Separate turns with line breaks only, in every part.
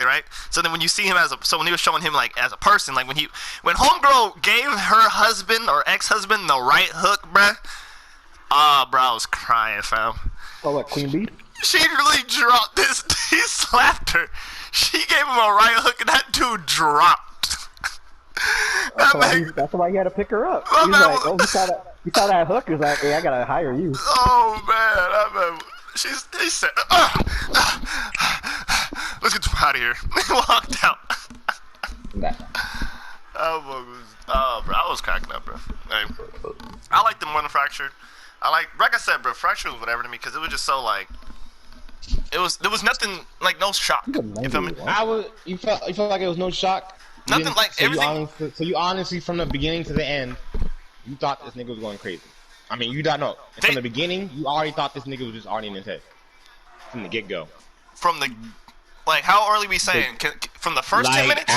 right? So then when you see him when he was showing him like as a person, like when homegirl gave her husband or ex-husband the right hook, bruh. Bro, I was crying, fam.
Oh, what, Queen Bee?
She really dropped this. He slapped her. She gave him a right hook, and that dude dropped.
That's why he had to pick her up. He was like, oh, he saw that hook. He was like, hey, I gotta hire you.
Oh man, he said, let's get out of here. He walked out. Bro, I was cracking up, bro. Hey, I like the more than Fractured. Like I said, bro, Fractured was whatever to me because it was just so like, there was nothing like no shock. You feel me?
You felt like it was no shock.
Nothing like everything.
So you honestly, from the beginning to the end, you thought this nigga was going crazy. I mean, you don't know. From the beginning, you already thought this nigga was just already in his head. From the get-go.
From the, like, how early we saying? From the first 10 minutes?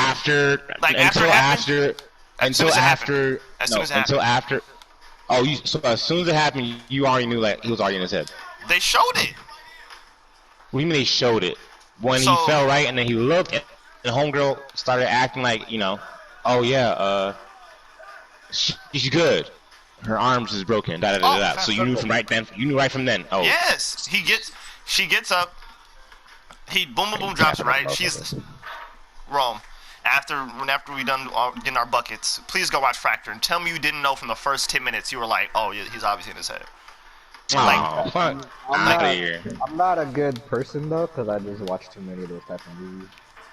Until after. Oh, so as soon as it happened, you already knew like he was already in his head.
They showed it.
What do you mean they showed it? When he fell right and then he looked and the homegirl started acting like, you know, oh yeah, she's good. Her arms is broken. So you knew from right then. You knew right from then. Oh.
Yes. She gets up. He boom drops her, right. She's Rome. After we done getting our buckets, please go watch Fracture and tell me you didn't know from the first 10 minutes. You were like, oh, he's obviously in his head.
I'm not a good person though, because I just watch too many of those types of movies.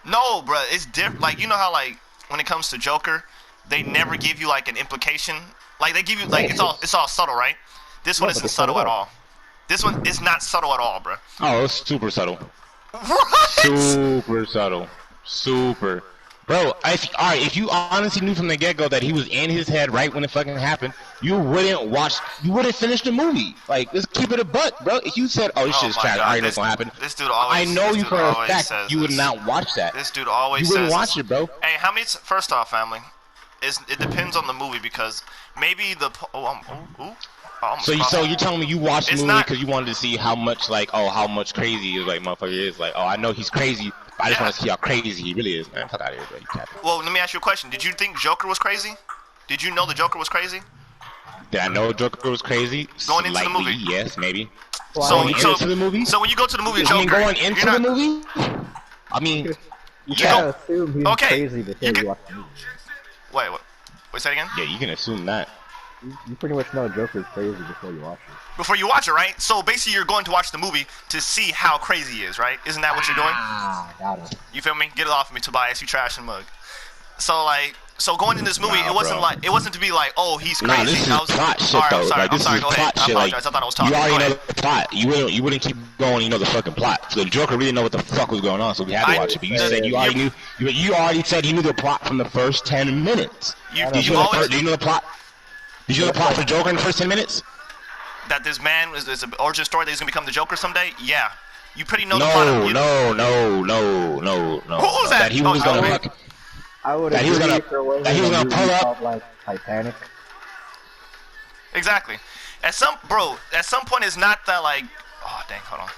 No, bro, it's different. Like, you know how like when it comes to Joker, they never give you like an implication. Like they give you like it's all subtle, right? This one isn't subtle at all. This one is not subtle at all, bro.
Oh, it's super subtle.
What?
Super subtle. Super. Bro, if you honestly knew from the get-go that he was in his head right when it fucking happened, you wouldn't finish the movie. Like, let's keep it a butt, bro. If you said, oh, this shit's trash, I already know what's gonna happen.
This dude always,
I know you for a fact you would not watch that.
This dude always says
you wouldn't watch it, bro.
Hey, first off, family, it depends on the movie because maybe the,
so you're telling me you watched the movie because you wanted to see how much crazy is like motherfucker is like, oh, I know he's crazy. I just want to see how crazy he really is, man. Fuck out of here, bro. You capping.
Well, let me ask you a question. Did you think Joker was crazy? Did you know the Joker was crazy?
Did I know Joker was crazy?
Going into the movie?
Yes, maybe.
So when you go to the movie, Joker,
going into the movie? I mean,
you can't assume he's crazy before you watch the movie.
Wait, what? Wait, say it again?
Yeah, you can assume that.
You pretty much know Joker's crazy before you watch it.
Before you watch it, right? So basically, you're going to watch the movie to see how crazy he is, right? Isn't that what you're doing?
Got it.
You feel me? Get it off of me, Tobias. You trash and mug. So going in this movie, it wasn't to be like, oh, he's crazy.
Nah, this is plot shit though.
I'm sorry. Go ahead. I apologize. I thought I was talking.
You already know the plot. You wouldn't keep going. You know the fucking plot. So the Joker really know what the fuck was going on. So we had to watch it. But you said you already knew. You already said you knew the plot from the first 10 minutes. Do you know the plot? Did you know the plot for Joker in the first 10 minutes?
That this man is an origin story that he's gonna become the Joker someday? Yeah. You pretty know the plot. No. Who was that?
That he was gonna fuck.
I would
that he was gonna pull up
like Titanic.
Exactly. At some point, it's not that like. Oh dang! Hold on.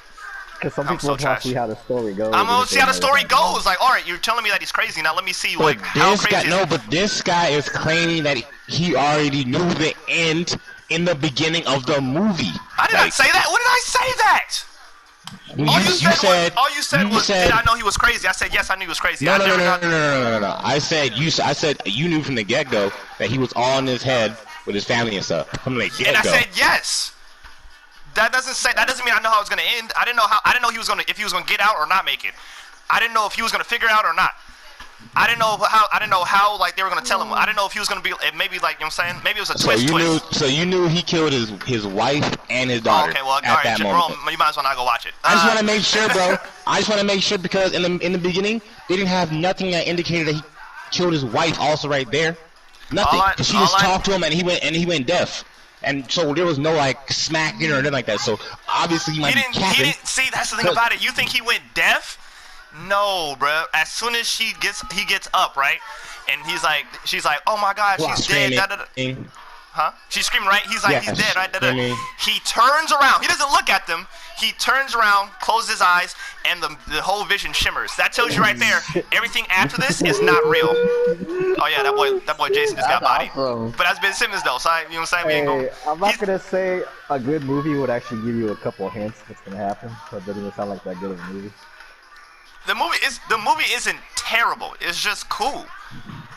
Because some people want to see how the story goes.
I'm gonna see how the story goes. Like, all right, you're telling me that he's crazy. Now let me see like how crazy.
But this guy is claiming that he already knew the end in the beginning of the movie.
I did not say that. When did I say that? All you said was, did I know he was crazy? I said yes, I knew he was crazy.
No. I said you knew from the get-go that he was all in his head with his family and stuff. From the get-go.
And I said yes. That doesn't mean I know how it's gonna end. I didn't know if he was gonna get out or not make it. I didn't know if he was gonna figure out or not. I didn't know how like they were gonna tell him. I didn't know if he was gonna be maybe like, you know what I'm saying? Maybe it was a twist.
So you knew he killed his wife and his daughter.
Okay, well, all right, Jerome, you might as well not go watch it.
I just want to make sure, bro. I just want to make sure because in the beginning they didn't have nothing that indicated that he killed his wife also right there. Nothing. She just talked to him and he went deaf. And so there was no like smacking or anything like that. So obviously he might be capping.
He didn't see. That's the thing about it. You think he went deaf? No, bro. As soon as he gets up, right, and she's like, oh my God, she's dead. Huh? She's screaming, right? He's like, he's dead, right? He turns around. He doesn't look at them. He turns around, closes his eyes, and the whole vision shimmers. That tells you right there, everything after this is not real. Oh yeah, that boy Jason just got bodied. Awesome. But that's Ben Simmons though, so you know what I'm saying?
Hey, I'm not gonna say a good movie would actually give you a couple of hints what's gonna happen, so it doesn't even sound like that good of a movie.
The movie isn't terrible. It's just cool.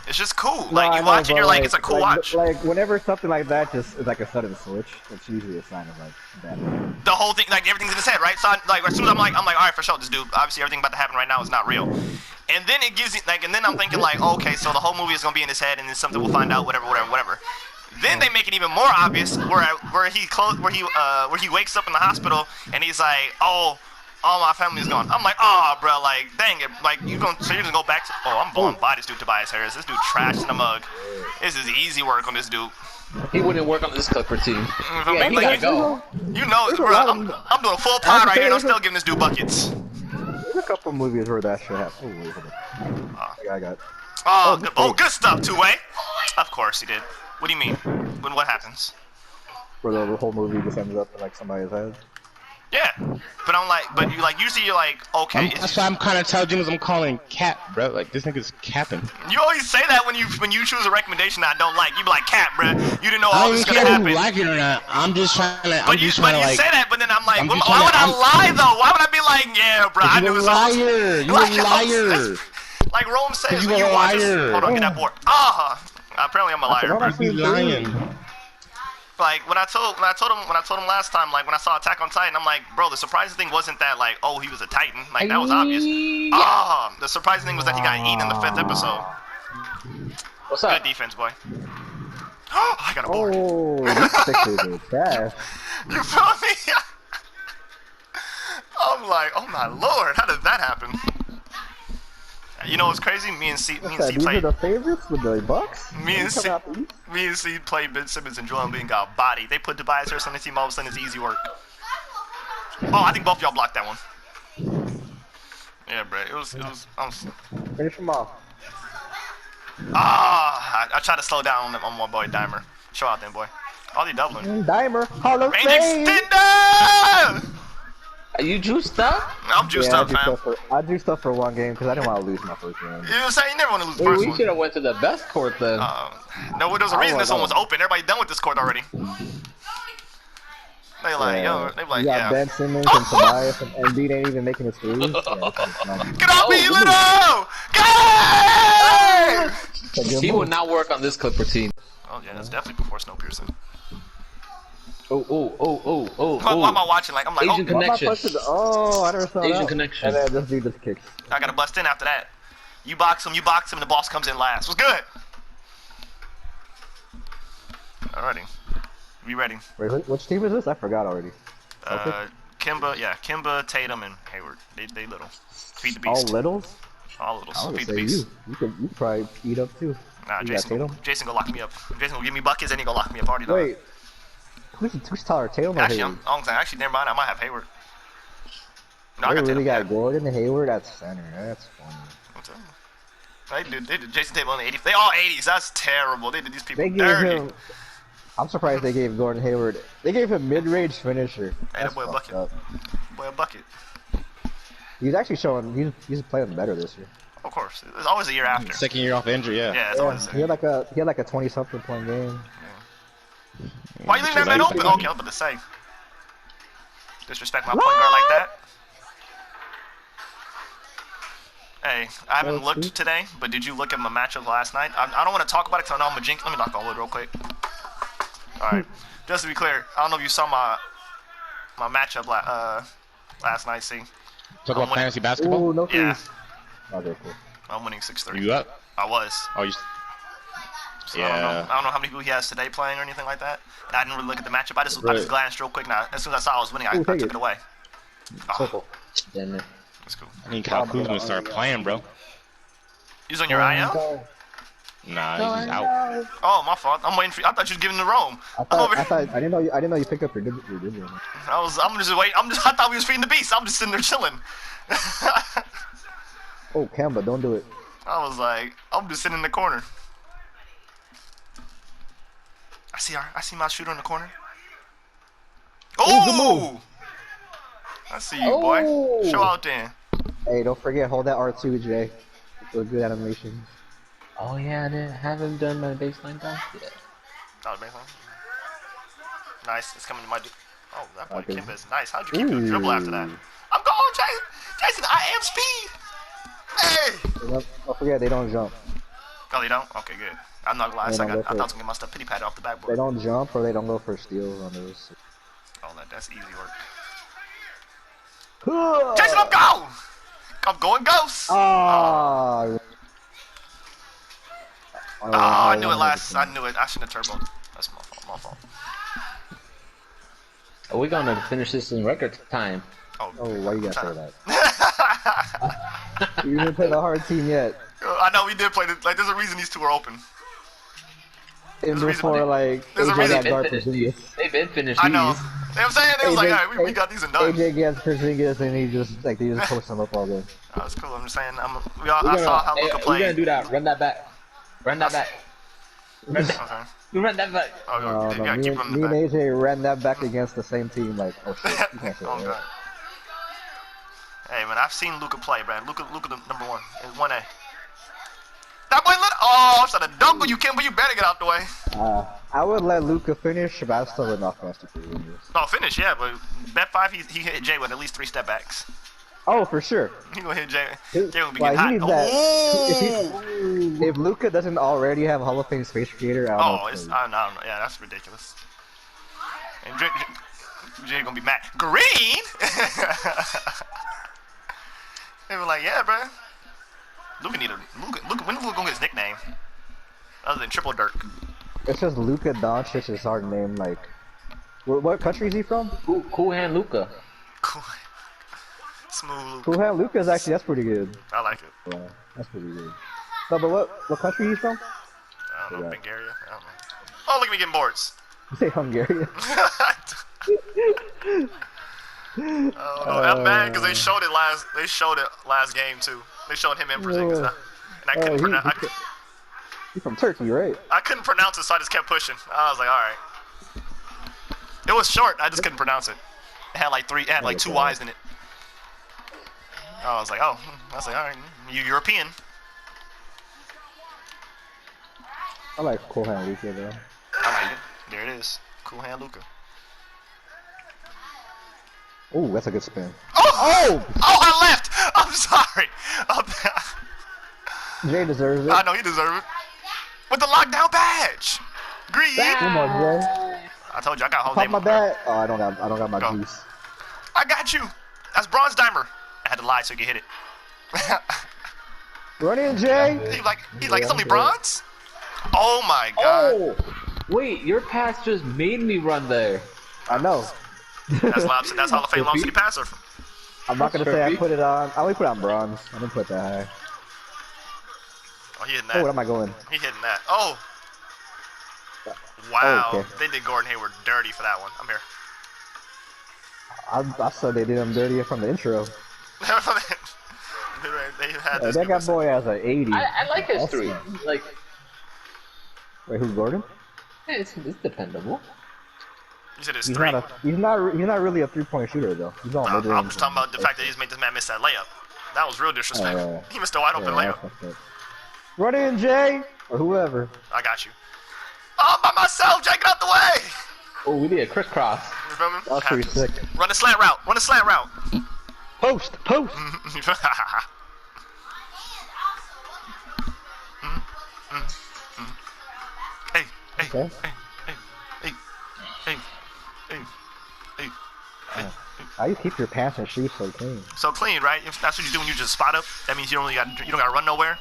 It's just cool.
No,
like you watch it, you're like, it's a cool watch.
Like whenever something like that just is like a sudden switch, it's usually a sign of like bad.
The whole thing, like everything's in his head, right? So like as soon as I'm like, all right, for sure, this dude, obviously everything about to happen right now is not real. And then it gives you like, and then I'm thinking like, okay, so the whole movie is gonna be in his head, and then something we'll find out, whatever. Then they make it even more obvious where he wakes up in the hospital and he's like, oh. All my family's gone. I'm like, oh, bro, like, dang it, like, you're gonna go back to, I'm blowing by this dude, Tobias Harris. This dude trashed in the mug. This is easy work on this dude.
He wouldn't work on this Clipper team.
Yeah, like, go. You know, bro, I'm doing a full pod right here, and I'm still giving this dude buckets.
There's a couple movies where that should happen. Oh, wait, hold on. I got.
Good stuff, two-way. Of course he did. What do you mean? What happens?
Where the whole movie just ends up in, like, somebody's head.
Yeah, but I'm like, usually you're like, okay.
That's why I'm kind of telling James I'm calling Cap, bro. Like this nigga's capping.
You always say that when you choose a recommendation I don't like. You be like, Cap, bro. You didn't know all this was gonna happen.
I don't care if you like it or not. I'm just trying to.
But you say that, but then I'm like, why would I lie though? Why would I be like, yeah, bro? I knew it was
liar. You a liar.
Like Rome says,
you a liar.
Hold on, get that board. Apparently I'm a liar.
You lying.
Like when I told him last time, like when I saw Attack on Titan, I'm like, bro, the surprising thing wasn't that like, oh, he was a Titan, like that was obvious. The surprising thing was that he got eaten in the 5th episode.
What's up?
Good defense, boy. I got a board.
Oh, you stick trash.
You feel me? I'm like, oh my lord, how did that happen? You know what's crazy? Me and C
these
played.
Are the favorites with the Bucks?
Me and C played Ben Simmons and Joel Embiid got bodied. They put Tobias Harris on the team. All of a sudden, it's easy work. Oh, I think both y'all blocked that one. Yeah, bro. It was.
Finish him off.
I tried to slow down on my boy Dimer. Show out then, boy. All the doubling.
Dimer. Hall of
Range
Fame.
extender.
Are you juiced up?
I'm juiced up, fam.
I juiced up for one game because I didn't want to lose my first game.
You know what I'm saying? You never want to lose the first one.
We should have went to the best court then.
No, there's a reason this one was open. Everybody done with this court already. They like, yeah.
Ben Simmons and Tobias and Embiid ain't even making his threes.
Get off me, Little! Go!
He would not work on this Clipper team.
Oh yeah, that's definitely before Snowpiercer.
Oh.
Why am I watching? Like I'm like,
Asian connection.
I never saw
Asian
that.
connection.
And then this dude just kicks.
I gotta bust in after that. You box him, and the boss comes in last. What's good? Alrighty. Be ready.
Wait, which team is this? I forgot already.
Kimba, Tatum, and Hayward. They little. Feed the beast.
All littles?
All littles.
I would
Feed the
say
beast.
you could probably eat up too.
Nah, Jason go lock me up. Jason will give me buckets, and he go lock me up. Already done.
Wait. Who's taller, Tatum or Hayward?
Actually, never mind. I might have Hayward. No,
I got really got Gordon and Hayward at center. That's funny.
They did Jason Tatum only 80. They all 80s. That's terrible. They did these people dirty.
I'm surprised they gave Gordon Hayward. They gave him mid-range finisher.
Hey, that boy a bucket. Boy a bucket.
He's actually showing. He's playing better this year.
Of course. It's always a year after.
Second year off injury, yeah.
Yeah, it's always.
He had like a 20-something point game.
Why you leaving that man open? Okay, I was about to say. Disrespect my point guard like that. Hey, I haven't looked today, but did you look at my matchup last night? I don't want to talk about it because I know I'm a jinx. Let me knock on wood real quick. Alright. Just to be clear, I don't know if you saw my matchup last night, see?
Talk about fantasy basketball?
Ooh, no
yeah.
Okay, cool.
I'm winning 6-3.
You up?
I was.
Oh, you...
So yeah. I don't know how many people he has today playing or anything like that. And I didn't really look at the matchup. I just glanced real quick. Now, as soon as I saw I was winning, I took it away.
Circle.
Damn it.
That's cool.
I think Kyle Kuzma start playing, bro.
He's on your IL?
Nah, he's out.
Oh, my fault. I'm waiting for you. I thought you was giving the roam.
I didn't know you picked up your dividend.
I'm just waiting. I thought we was feeding the beast. I'm just sitting there chilling.
Oh, Kemba, don't do it.
I was like, I'm just sitting in the corner. I see my shooter in the corner.
Ooh, good
Oh! I see you, boy. Show out then.
Hey, don't forget, hold that R2, Jay. For good animation.
Oh yeah, I haven't done my baseline dunk yet.
Oh, the baseline. Nice. It's coming to my. Oh, that boy
Okay.
Kimba is nice. How'd you keep your dribble after that? I'm going, Jason. Jason, I am speed. Hey.
Don't forget, they don't jump.
Oh, they don't? Okay, good. I'm not gonna lie. I thought I was gonna get my stuff pity patted off the
They
backboard.
don't jump or they don't go for steals on those.
Oh, that's easy work.
Oh,
Jason, I'm going ghost.
oh,
I knew it last. I knew it. I shouldn't have turboed. That's my fault. My fault.
Are we gonna finish this in record time?
Oh, why you gotta say that? You didn't play the hard team yet.
I know we did play this. Like, there's a reason these two are open.
And before, like,
there's a
AJ
reason-
got guard Porzingis.
They've been finished.
I know.
these.
You know what I'm saying? It was like, all right, we got these and done.
AJ gets Porzingis and he just, like, they just post him up all day.
That's cool. I'm just saying. I saw how Luka
We're
played.
gonna do that. Run that back. Run that back. Run that,
Okay.
run that back.
Oh,
No,
you gotta
me,
keep running
me
the
and
back.
AJ ran that back against the same team, like, oh shit, you can't say
Oh,
that.
God. Hey, man, I've seen Luka play, man. Luka the number one. Is 1A. That boy I'm trying to dunk on you, Kim, but you better get out the way.
I would let Luka finish, but I still would not fancy Porzingis.
Oh, finish, yeah, but bet 5, he hit Jay with at least 3 step backs.
Oh, for sure.
He gonna hit Jay. Jay gonna be
Like,
getting
he
hot.
needs that. If Luka doesn't already have Hall of Fame space creator, I don't know.
Oh, it's I don't know. Yeah, that's ridiculous. And Jay gonna be mad. Green. They were like, yeah, bro. Luka when Luka gonna get his nickname? Other than Triple Dirk.
It's just Luka Doncic is hard name. Like, what country is he from?
Cool hand Luka.
Cool. Smooth Luka.
Cool hand Luka is actually that's pretty good.
I like it.
Yeah, that's pretty good. No, but what country he's from?
I don't know,
Yeah.
Bulgaria. I don't know. Oh, look at me getting boards.
You say Hungarian.
Oh no, I'm mad because they showed it last game too. They showed him in Porzingis, and I couldn't pronounce.
He's from Turkey, right?
I couldn't pronounce it, so I just kept pushing. I was like, all right. It was short. I just couldn't pronounce it. It had like 2 Y's in it. I was like, oh. I was like, all right, you European.
I like Cool Hand Luka though.
I like it. There it is. Cool hand Luka.
Oh, that's a good spin.
Oh! Oh, I left! I'm sorry.
Jay deserves it.
I know he deserves it. With the lockdown badge. Greed.
Come on, Jay.
I told you I got
Pop
Jose.
my bat. Oh, I don't got my
Go.
juice.
I got you. That's Bronze Dimer. I had to lie so you could hit it.
Run in, Jay.
He's like, it's only bronze? Oh my god.
Oh! Wait, your pass just made me run there.
I know.
That's Hall of Fame long city passer.
I'm not gonna say I put it on. I only put it on bronze. I didn't put that high.
Oh, he hitting
Oh, what
that.
am I going?
He hitting that. Oh. Wow.
Oh, okay.
They did Gordon Hayward dirty for that one. I'm here.
I said they did him dirty from the intro.
They had this
That got boy as an 80.
I like his
Awesome.
3. Like,
Wait, who's Gordon?
it's dependable.
You said it's
He's
3.
not really a 3-point shooter though. He's all mid-range.
I'm just talking about the fact that he just made this man miss that layup. That was real disrespect.
Oh.
He missed a wide open layup.
Run in, Jay, or whoever.
I got you. Oh, by myself, Jay, get out the way!
Oh, we need a crisscross.
You feel me?
That's pretty sick.
Run a slant route. Run a slant route.
Post.
Hey, hey,
Okay.
hey.
How you keep your pants and shoes so clean?
So clean, right? If that's what you do when you just spot up, that means you don't gotta run nowhere.